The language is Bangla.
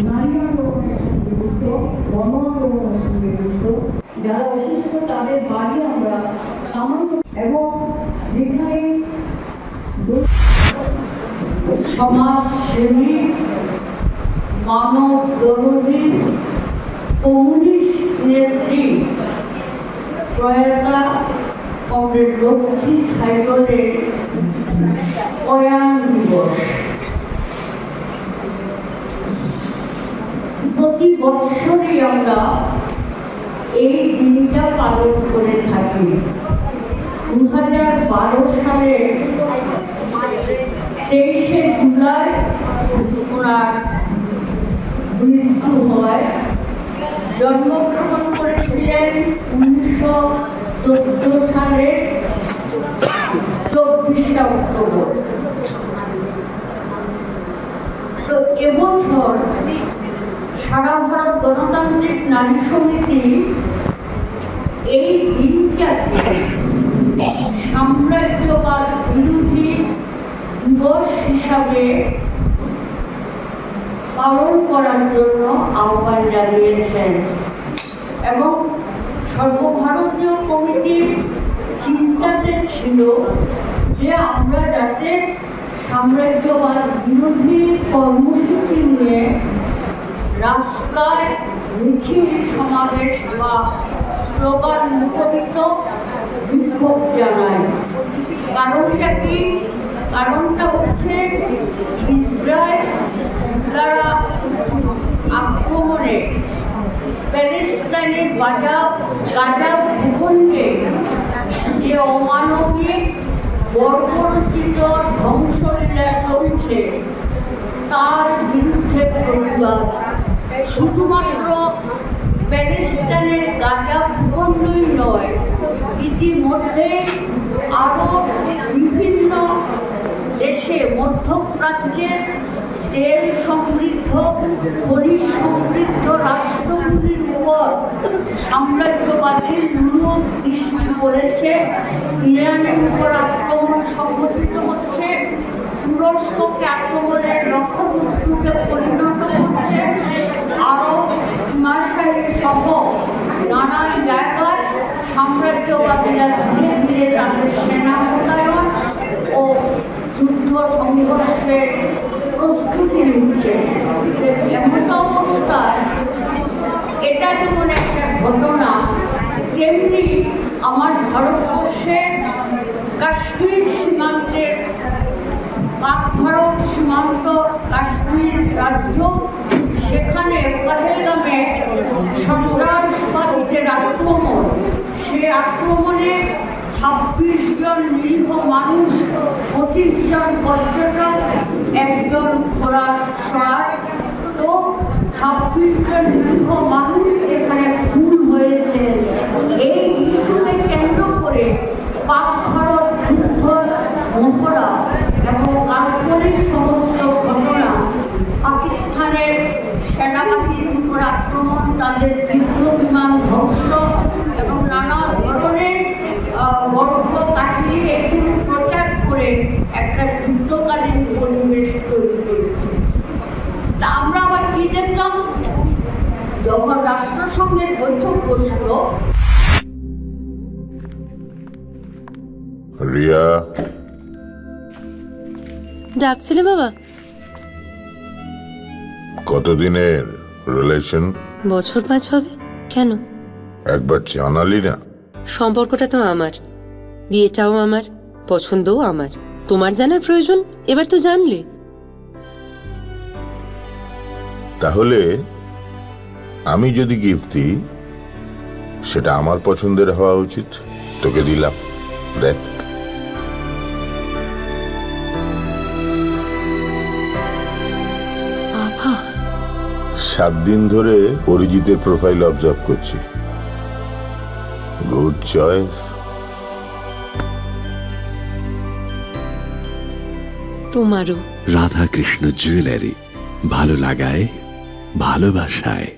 নারী আন্দোলনের সঙ্গে যুক্ত, গণ আন্দোলনের সঙ্গে যুক্ত, যারা অসুস্থ তাদের বাড়ি আমরা সামান্য এবং যেখানে সমাজ শ্রেণী মানব দরদী কমিউনিস্ট নেত্রী প্রয়াতা কমরেড লক্ষ্মী সাইকেলের প্রয়াণ দিবস প্রতি বছরই আমরা এই দিনটা পালন করে থাকি। 2012 সালে 23শে জুলাই ওনার মৃত্যু হয়। জন্মগ্রহণ করেছিলেন 1914 সালের 24শে অক্টোবর। তো এবছর সারা ভারত গণতান্ত্রিক নারী সমিতি এই দিনটাকে সাম্রাজ্যবাদ বিরোধী দিবস হিসাবে পালন করার জন্য আহ্বান জানিয়েছেন এবং সর্বভারতীয় কমিটির চিন্তাতে ছিল যে আমরা যাতে সাম্রাজ্যবাদ বিরোধী কর্মসূচি নিয়ে রাস্তায় মিছিল সমাবেশ বা স্লোগান মুখরিত বিক্ষোভ জানায়। কারণটা কি? কারণটা হচ্ছে ইসরায়েল দ্বারা আক্রমণে প্যালেস্টাইনের গাজা ভূখণ্ডে যে অমানবিক বর্বরচিত ধ্বংসলীলা চলছে তার বিরুদ্ধে প্রতিবাদ। শুধুমাত্র প্যালেস্টাইনের গাজা ভূখণ্ডই নয়, ইতিমধ্যে আরও বিভিন্ন দেশে মধ্যপ্রাচ্যের তেল সমৃদ্ধ খনিজ সমৃদ্ধ রাষ্ট্রগুলির উপর সাম্রাজ্যবাদী লুলুপ দৃষ্টি পড়েছে। ইরানের উপর আক্রমণ সংঘটিত হচ্ছে, তুরস্ককে আক্রমণের লক্ষ্যবস্তুতে পরিণত হচ্ছে। আরব হিমাশাহী সহ নানান জায়গায় সাম্রাজ্যবাদীরা ধীরে ধীরে তাদের সেনা মোতায়েন ও যুদ্ধ সংঘর্ষের প্রস্তুতি নিচ্ছে। এমন অবস্থায় এটা যেমন একটা ঘটনা, তেমনি আমার ভারতবর্ষে কাশ্মীর সীমান্তের পাক ভারত সীমান্ত কাশ্মীর রাজ্য, সেখানে পহেলগামে সন্ত্রাসবাদীদের আক্রমণ, সে আক্রমণে 26 জন নিরীহ মানুষ, 25 জন পর্যটক, একজন ঘোড়ার সওয়ার, তো 26 জন নিরীহ মানুষ এখানে খুন হয়েছে। এই ইস্যুকে কেন্দ্র করে পাক ভারত যুদ্ধ মহড়া এবং কাল্পনিক সমস্ত ঘটনা, পাকিস্তানের সেনাবাহিনীর উপর আক্রমণ, তাদের যুদ্ধ বিমান ধ্বংস এবং নানা ধরনের গল্প কাহিনী এগুলো প্রচার করে একটা যুদ্ধকালীন পরিবেশ তৈরি করেছে। তা আমরা আবার কি দেখলাম, যখন রাষ্ট্রসংঘের বৈঠক বসল, রিয়া ডাকছিলে বাবা? কতদিনের রিলেশন? বছর 5 হবে। কেন? একবার জানালি না? সম্পর্কটা তো আমার, বিয়েটাও আমার, পছন্দও আমার। তোমার জানার প্রয়োজন এবার তো জানলে। তাহলে আমি যদি গিফট দিই সেটা আমার পছন্দের হওয়া উচিত। তোকে দিলাম, দেখ। বাবা, 7 দিন ধরে অরিজিতের প্রোফাইল অবজার্ভ করছি। Good choice. তোমারও। রাধাকৃষ্ণ জুয়েলারি, ভালো লাগায় ভালোবাসায়।